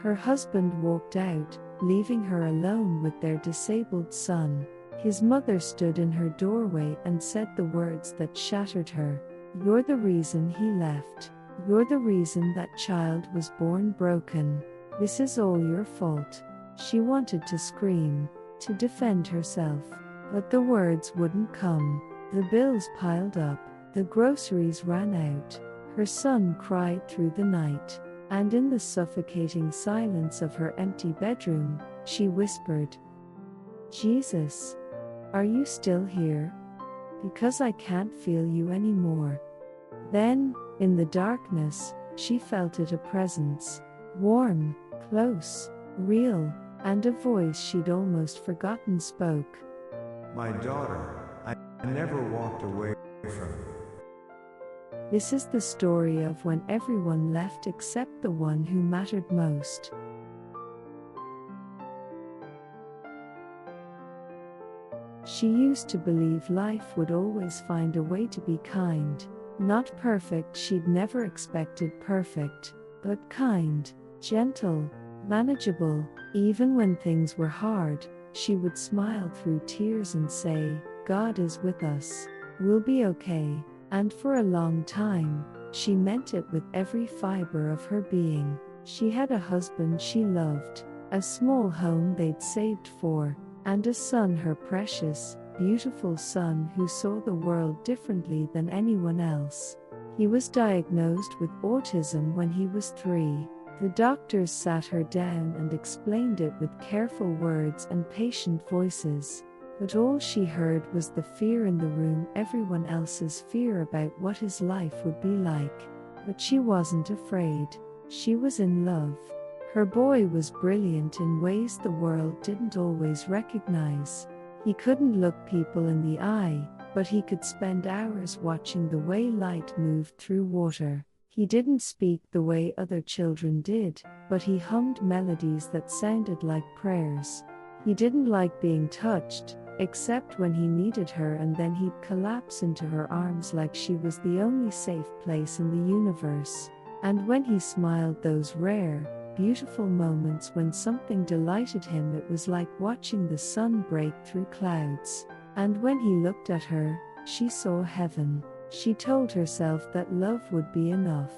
Her husband walked out, leaving her alone with their disabled son. His mother stood in her doorway and said the words that shattered her. "You're the reason he left. You're the reason that child was born broken. This is all your fault." She wanted to scream, to defend herself, but the words wouldn't come. The bills piled up, the groceries ran out, her son cried through the night, and in the suffocating silence of her empty bedroom, she whispered, "Jesus, are you still here? Because I can't feel you anymore." Then, in the darkness, she felt a presence, warm, close, real, and a voice she'd almost forgotten spoke. "My daughter, I never walked away from you." This is the story of when everyone left except the one who mattered most. She used to believe life would always find a way to be kind. Not perfect, she'd never expected perfect, but kind, gentle, manageable. Even when things were hard, she would smile through tears and say, "God is with us. We'll be okay." And for a long time, she meant it with every fiber of her being. She had a husband she loved, a small home they'd saved for, and a son, her precious, beautiful son who saw the world differently than anyone else. He was diagnosed with autism when he was 3. The doctors sat her down and explained it with careful words and patient voices. But all she heard was the fear in the room, everyone else's fear about what his life would be like. But she wasn't afraid. She was in love. Her boy was brilliant in ways the world didn't always recognize. He couldn't look people in the eye, but he could spend hours watching the way light moved through water. He didn't speak the way other children did, but he hummed melodies that sounded like prayers. He didn't like being touched, except when he needed her, and then he'd collapse into her arms like she was the only safe place in the universe. And when he smiled, those rare, beautiful moments when something delighted him, it was like watching the sun break through clouds. And when he looked at her, she saw heaven. She told herself that love would be enough,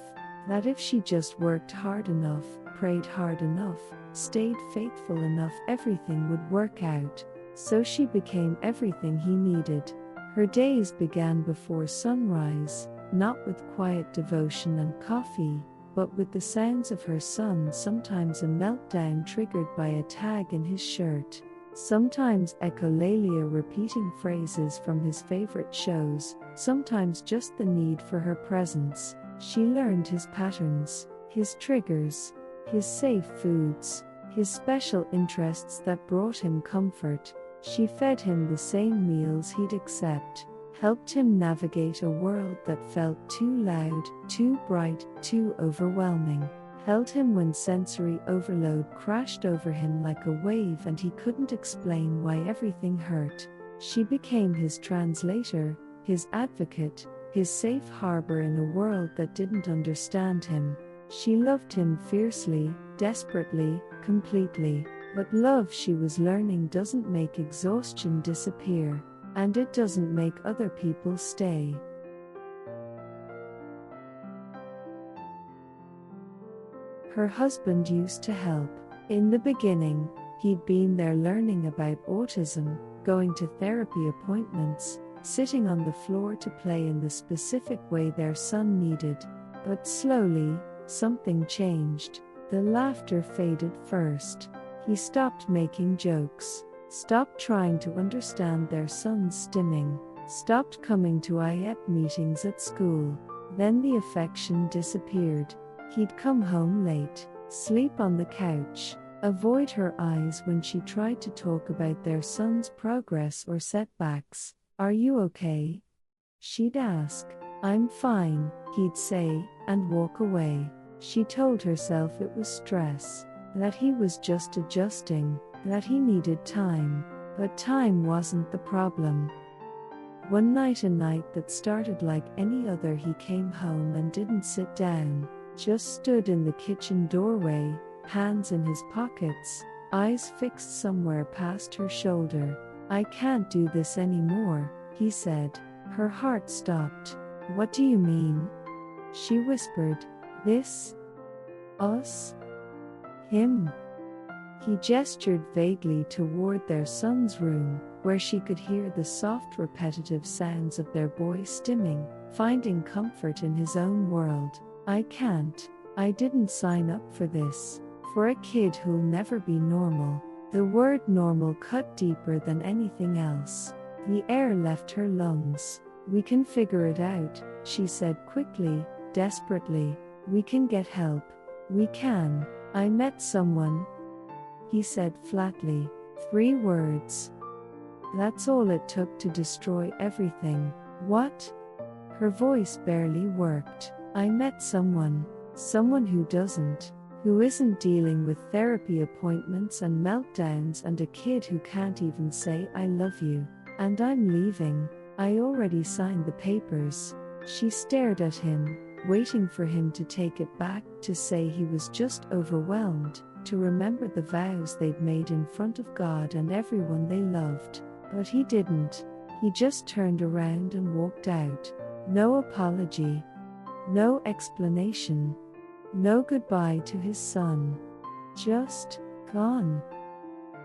that if she just worked hard enough, prayed hard enough, stayed faithful enough, everything would work out. So she became everything he needed. Her days began before sunrise, not with quiet devotion and coffee, but with the sounds of her son, sometimes a meltdown triggered by a tag in his shirt, sometimes echolalia repeating phrases from his favorite shows, sometimes just the need for her presence. She learned his patterns, his triggers, his safe foods, his special interests that brought him comfort. She fed him the same meals he'd accept, helped him navigate a world that felt too loud, too bright, too overwhelming, held him when sensory overload crashed over him like a wave and he couldn't explain why everything hurt. She became his translator, his advocate, his safe harbor in a world that didn't understand him. She loved him fiercely, desperately, completely. But love, she was learning, doesn't make exhaustion disappear, and it doesn't make other people stay. Her husband used to help. In the beginning, he'd been there learning about autism, going to therapy appointments, sitting on the floor to play in the specific way their son needed. But slowly, something changed. The laughter faded first. He stopped making jokes, stopped trying to understand their son's stimming, stopped coming to IEP meetings at school. Then the affection disappeared. He'd come home late, sleep on the couch, avoid her eyes when she tried to talk about their son's progress or setbacks. "Are you okay?" She'd ask. "I'm fine," he'd say, and walk away. She told herself it was stress, that he was just adjusting, that he needed time. But time wasn't the problem. One night, a night that started like any other, he came home and didn't sit down, just stood in the kitchen doorway, hands in his pockets, eyes fixed somewhere past her shoulder. "I can't do this anymore," he said. Her heart stopped. "What do you mean?" She whispered. "This? Us? Him?" He gestured vaguely toward their son's room, where she could hear the soft repetitive sounds of their boy stimming, finding comfort in his own world. "I can't. I didn't sign up for this. For a kid who'll never be normal." The word normal cut deeper than anything else. The air left her lungs. "We can figure it out," she said quickly, desperately. "We can get help. We can. I met someone," he said flatly. 3 words. That's all it took to destroy everything. "What?" Her voice barely worked. "I met someone. Someone who isn't dealing with therapy appointments and meltdowns and a kid who can't even say I love you. And I'm leaving. I already signed the papers." She stared at him, waiting for him to take it back, to say he was just overwhelmed, to remember the vows they'd made in front of God and everyone they loved. But he didn't. He just turned around and walked out. No apology. No explanation. No goodbye to his son. Just gone.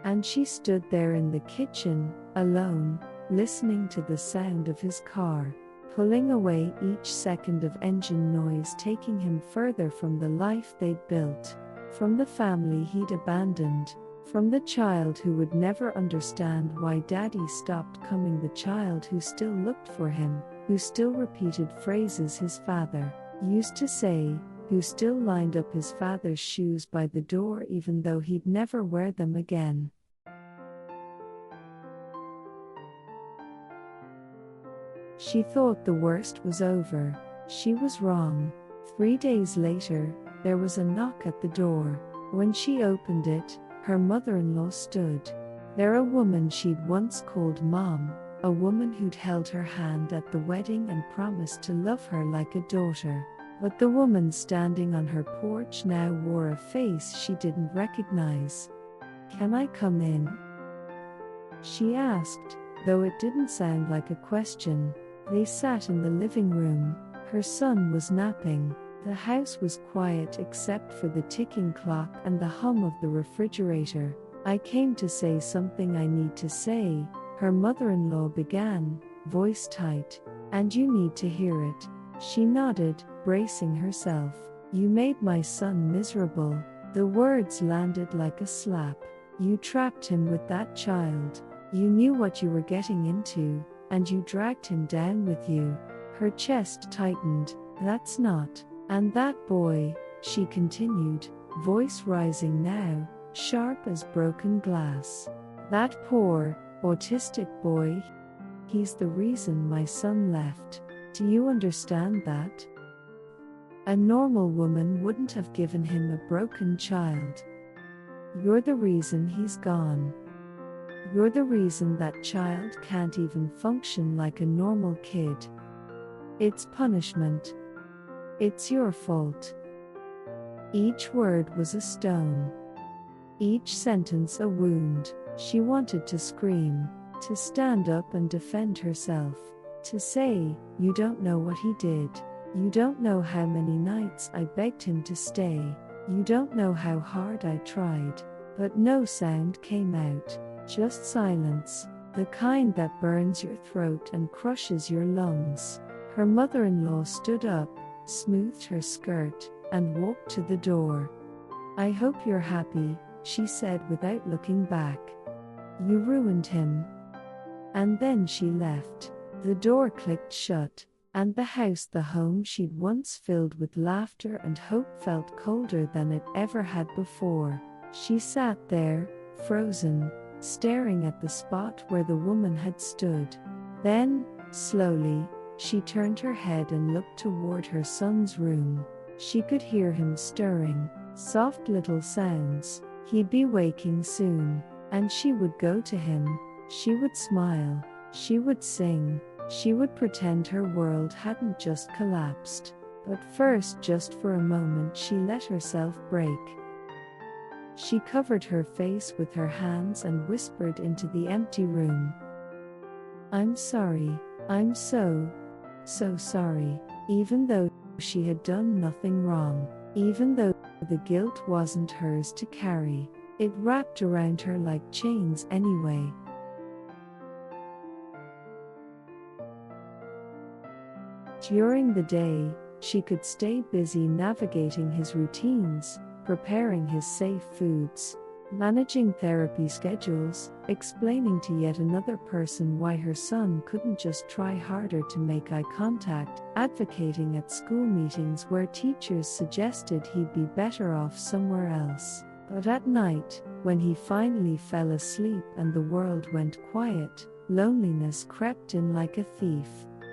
And she stood there in the kitchen, alone, listening to the sound of his car, pulling away each second of engine noise, taking him further from the life they'd built, from the family he'd abandoned, from the child who would never understand why daddy stopped coming, the child who still looked for him, who still repeated phrases his father used to say, who still lined up his father's shoes by the door even though he'd never wear them again. She thought the worst was over. She was wrong. 3 days later, there was a knock at the door. When she opened it, her mother-in-law stood there, a woman she'd once called Mom, a woman who'd held her hand at the wedding and promised to love her like a daughter. But the woman standing on her porch now wore a face she didn't recognize. "Can I come in?" she asked, though it didn't sound like a question. They sat in the living room. Her son was napping. The house was quiet except for the ticking clock and the hum of the refrigerator. "I came to say something I need to say," her mother-in-law began, voice tight. "And you need to hear it." She nodded, bracing herself. "You made my son miserable." The words landed like a slap. "You trapped him with that child. You knew what you were getting into, and you dragged him down with you." Her chest tightened. "That's not. And that boy," she continued, voice rising now, sharp as broken glass. "That poor, autistic boy. He's the reason my son left. Do you understand that? A normal woman wouldn't have given him a broken child. You're the reason he's gone. You're the reason that child can't even function like a normal kid. It's punishment. It's your fault." Each word was a stone. Each sentence a wound. She wanted to scream, to stand up and defend herself, to say, "You don't know what he did. You don't know how many nights I begged him to stay. You don't know how hard I tried." But no sound came out, just silence, the kind that burns your throat and crushes your lungs. Her mother-in-law stood up, smoothed her skirt, and walked to the door. "I hope you're happy," she said without looking back. "You ruined him." And then she left. The door clicked shut, and the house, the home she'd once filled with laughter and hope, felt colder than it ever had before. She sat there, frozen, staring at the spot where the woman had stood. Then, slowly, she turned her head and looked toward her son's room. She could hear him stirring, soft little sounds. He'd be waking soon, and she would go to him. She would smile. She would sing. She would pretend her world hadn't just collapsed. But first, just for a moment, she let herself break. She covered her face with her hands and whispered into the empty room. I'm sorry. I'm so sorry. Even though she had done nothing wrong, even though the guilt wasn't hers to carry, it wrapped around her like chains anyway. During the day, she could stay busy navigating his routines, preparing his safe foods, managing therapy schedules, explaining to yet another person why her son couldn't just try harder to make eye contact, advocating at school meetings where teachers suggested he'd be better off somewhere else. But at night, when he finally fell asleep and the world went quiet, loneliness crept in like a thief.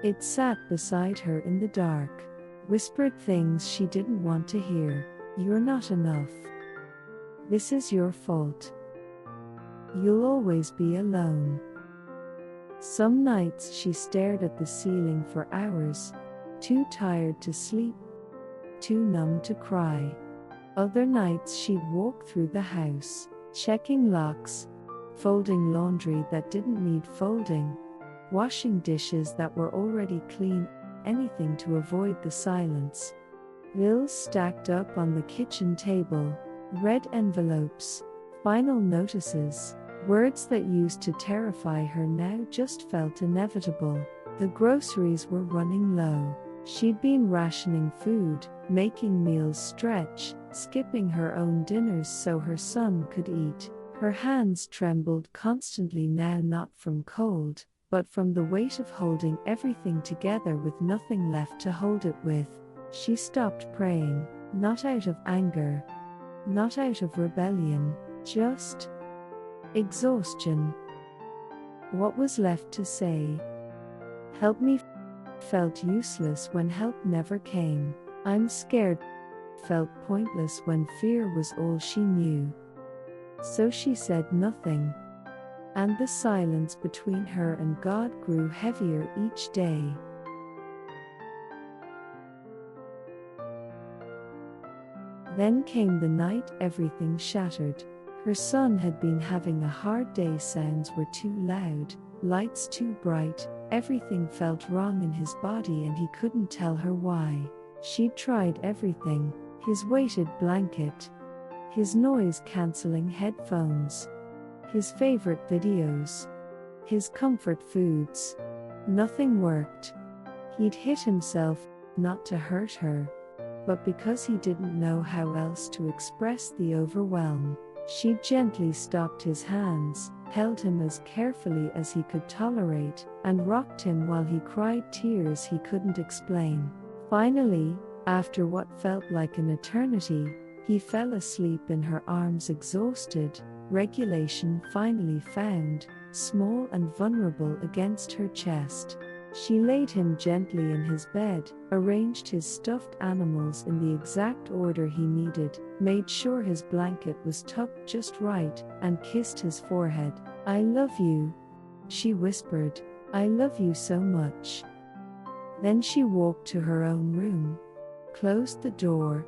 It sat beside her in the dark, whispered things she didn't want to hear. You're not enough. This is your fault. You'll always be alone. Some nights she stared at the ceiling for hours, too tired to sleep, too numb to cry. Other nights she'd walk through the house, checking locks, folding laundry that didn't need folding, washing dishes that were already clean, anything to avoid the silence. Bills stacked up on the kitchen table, red envelopes, final notices, words that used to terrify her now just felt inevitable. The groceries were running low. She'd been rationing food, making meals stretch, skipping her own dinners so her son could eat. Her hands trembled constantly now, not from cold, but from the weight of holding everything together with nothing left to hold it with. She stopped praying, not out of anger, not out of rebellion, just exhaustion. What was left to say? Help me felt useless when help never came. I'm scared felt pointless when fear was all she knew. So she said nothing, and the silence between her and God grew heavier each day. Then came the night everything shattered. Her son had been having a hard day. Sounds were too loud, lights too bright, everything felt wrong in his body and he couldn't tell her why. She'd tried everything, his weighted blanket, his noise-cancelling headphones, his favorite videos, his comfort foods. Nothing worked. He'd hit himself, not to hurt her, but because he didn't know how else to express the overwhelm. She gently stopped his hands, held him as carefully as he could tolerate, and rocked him while he cried tears he couldn't explain. Finally, after what felt like an eternity, he fell asleep in her arms exhausted, regulation finally found, small and vulnerable against her chest. She laid him gently in his bed, arranged his stuffed animals in the exact order he needed, made sure his blanket was tucked just right, and kissed his forehead. I love you, she whispered. I love you so much. Then she walked to her own room, closed the door,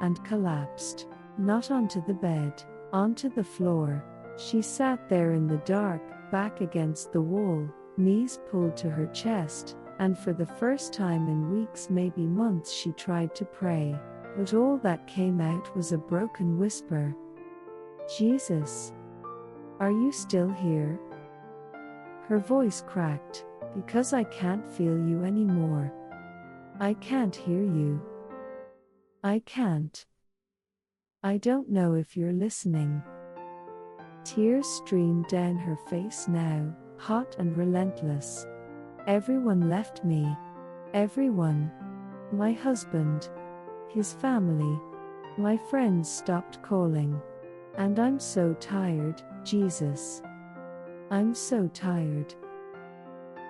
and collapsed, not onto the bed, onto the floor. She sat there in the dark, back against the wall, knees pulled to her chest, and for the first time in weeks, maybe months, she tried to pray, but all that came out was a broken whisper. Jesus, are you still here? Her voice cracked, because I can't feel you anymore. I can't hear you. I can't. I don't know if you're listening. Tears streamed down her face now, hot and relentless. Everyone left me. Everyone. My husband. His family. My friends stopped calling. And I'm so tired, Jesus. I'm so tired.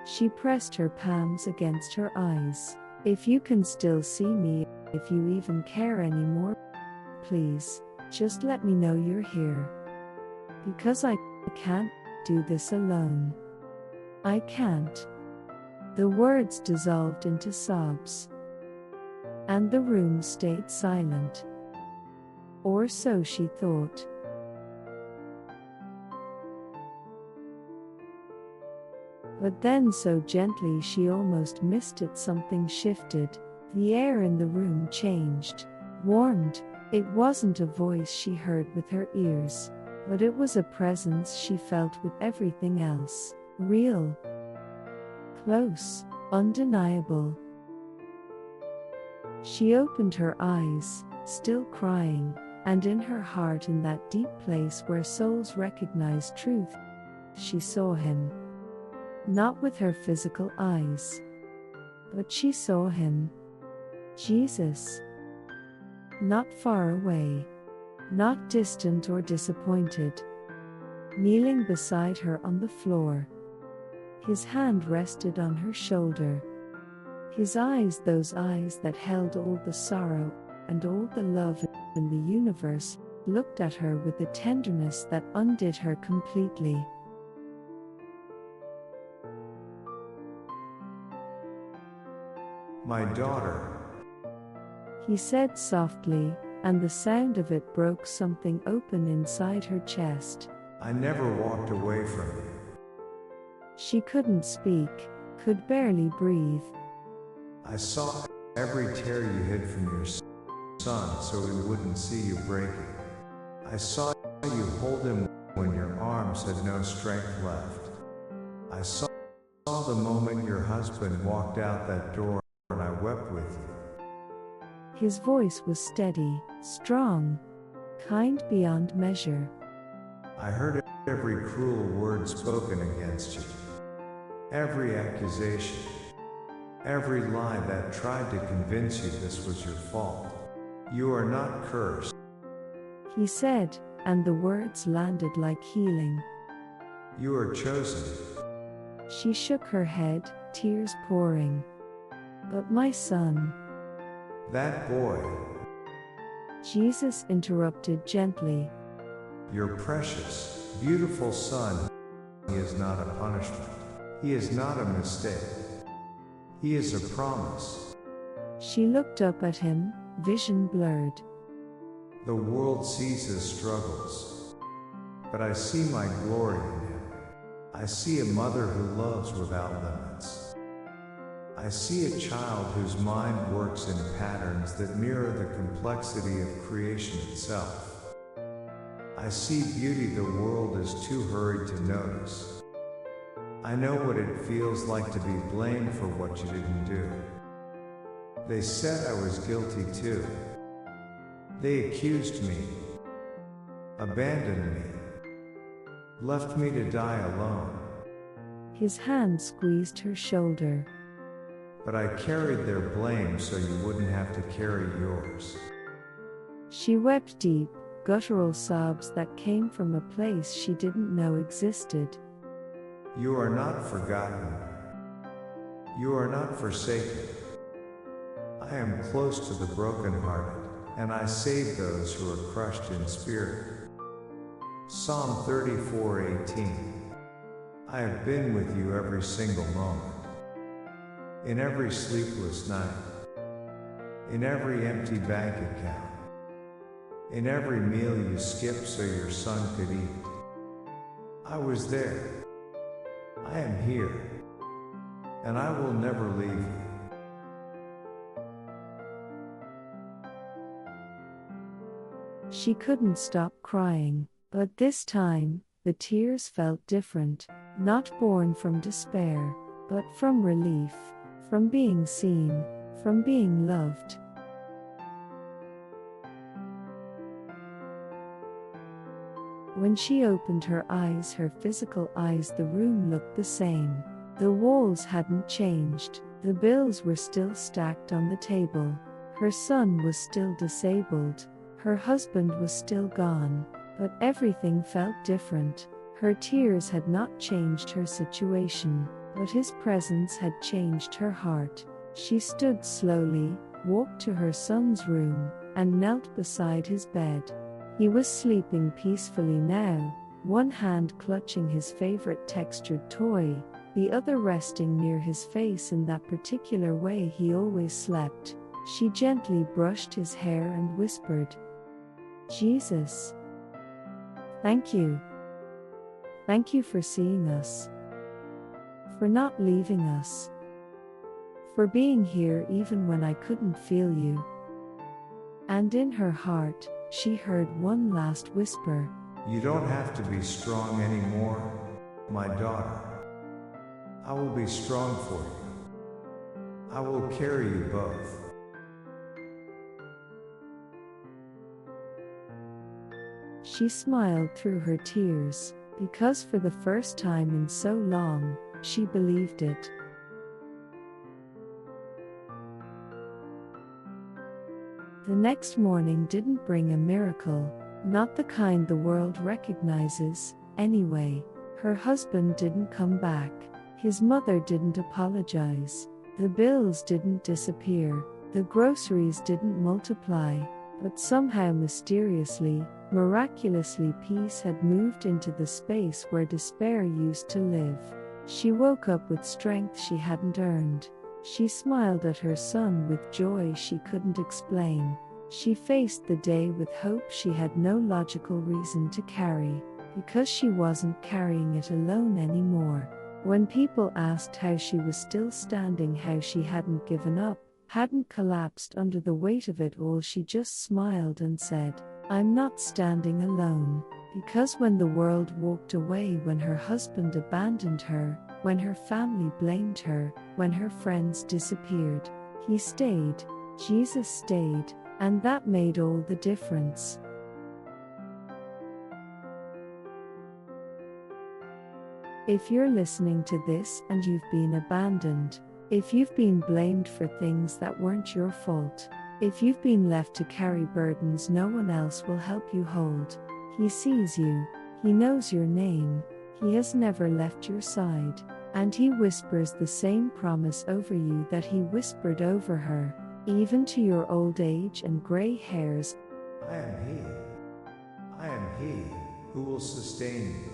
She pressed her palms against her eyes. If you can still see me, if you even care anymore, please, just let me know you're here. Because I can't do this alone. I can't. The words dissolved into sobs. And the room stayed silent. Or so she thought. But then so gently she almost missed it, something shifted. The air in the room changed, warmed. It wasn't a voice she heard with her ears, but it was a presence she felt with everything else. Real, close, undeniable. She opened her eyes, still crying, and in her heart, in that deep place where souls recognize truth, she saw him. Not with her physical eyes, but she saw him. Jesus. Not far away, not distant or disappointed. Kneeling beside her on the floor. His hand rested on her shoulder. His eyes, those eyes that held all the sorrow and all the love in the universe, looked at her with a tenderness that undid her completely. My daughter, he said softly, and the sound of it broke something open inside her chest. I never walked away from you. She couldn't speak, could barely breathe. I saw every tear you hid from your son so he wouldn't see you breaking. I saw you hold him when your arms had no strength left. I saw the moment your husband walked out that door, and I wept with you. His voice was steady, strong, kind beyond measure. I heard every cruel word spoken against you. Every accusation. Every lie that tried to convince you this was your fault. You are not cursed, he said, and the words landed like healing. You are chosen. She shook her head, tears pouring. But my son. That boy. Jesus interrupted gently. Your precious, beautiful son. He is not a punishment. He is not a mistake. He is a promise. She looked up at him, vision blurred. The world sees his struggles, but I see my glory in him. I see a mother who loves without limits. I see a child whose mind works in patterns that mirror the complexity of creation itself. I see beauty the world is too hurried to notice. I know what it feels like to be blamed for what you didn't do. They said I was guilty too. They accused me, abandoned me, left me to die alone. His hand squeezed her shoulder. But I carried their blame so you wouldn't have to carry yours. She wept deep, guttural sobs that came from a place she didn't know existed. You are not forgotten. You are not forsaken. I am close to the brokenhearted, and I save those who are crushed in spirit. Psalm 34:18. I have been with you every single moment. In every sleepless night. In every empty bank account. In every meal you skipped so your son could eat. I was there. I am here. And I will never leave you. She couldn't stop crying, but this time, the tears felt different, not born from despair, but from relief, from being seen, from being loved. When she opened her eyes, her physical eyes, the room looked the same. The walls hadn't changed, the bills were still stacked on the table, her son was still disabled, her husband was still gone, but everything felt different. Her tears had not changed her situation, but his presence had changed her heart. She stood slowly, walked to her son's room, and knelt beside his bed. He was sleeping peacefully now, one hand clutching his favorite textured toy, the other resting near his face in that particular way he always slept. She gently brushed his hair and whispered, "Jesus, thank you. Thank you for seeing us. for not leaving us, for being here even when I couldn't feel you. And in her heart, she heard one last whisper. You don't have to be strong anymore, my daughter. I will be strong for you. I will carry you both. She smiled through her tears, because for the first time in so long, she believed it. The next morning didn't bring a miracle, not the kind the world recognizes, anyway. Her husband didn't come back, his mother didn't apologize, the bills didn't disappear, the groceries didn't multiply, but somehow mysteriously, miraculously, peace had moved into the space where despair used to live. She woke up with strength she hadn't earned. She smiled at her son with joy she couldn't explain. She faced the day with hope she had no logical reason to carry, because she wasn't carrying it alone anymore. When people asked how she was still standing, how she hadn't given up, hadn't collapsed under the weight of it all, she just smiled and said, I'm not standing alone. Because when the world walked away, when her husband abandoned her, when her family blamed her, when her friends disappeared, he stayed, Jesus stayed, and that made all the difference. If you're listening to this and you've been abandoned, if you've been blamed for things that weren't your fault, if you've been left to carry burdens no one else will help you hold, He sees you, He knows your name, He has never left your side, and He whispers the same promise over you that He whispered over her, even to your old age and gray hairs. I am He who will sustain you.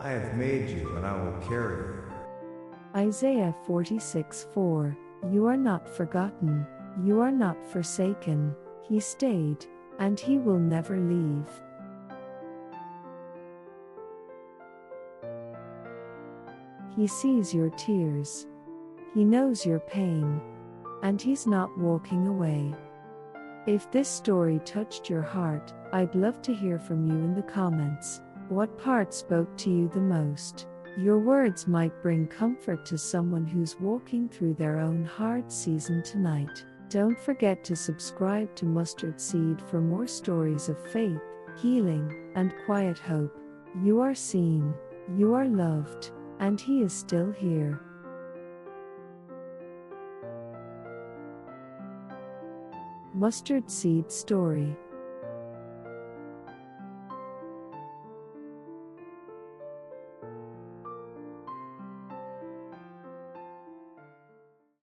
I have made you and I will carry you. Isaiah 46:4. You are not forgotten, you are not forsaken, He stayed, and He will never leave. He sees your tears. He knows your pain. And He's not walking away. If this story touched your heart, I'd love to hear from you in the comments. What part spoke to you the most? Your words might bring comfort to someone who's walking through their own hard season tonight. Don't forget to subscribe to Mustard Seed for more stories of faith, healing, and quiet hope. You are seen, you are loved, and He is still here. Mustard Seed Story.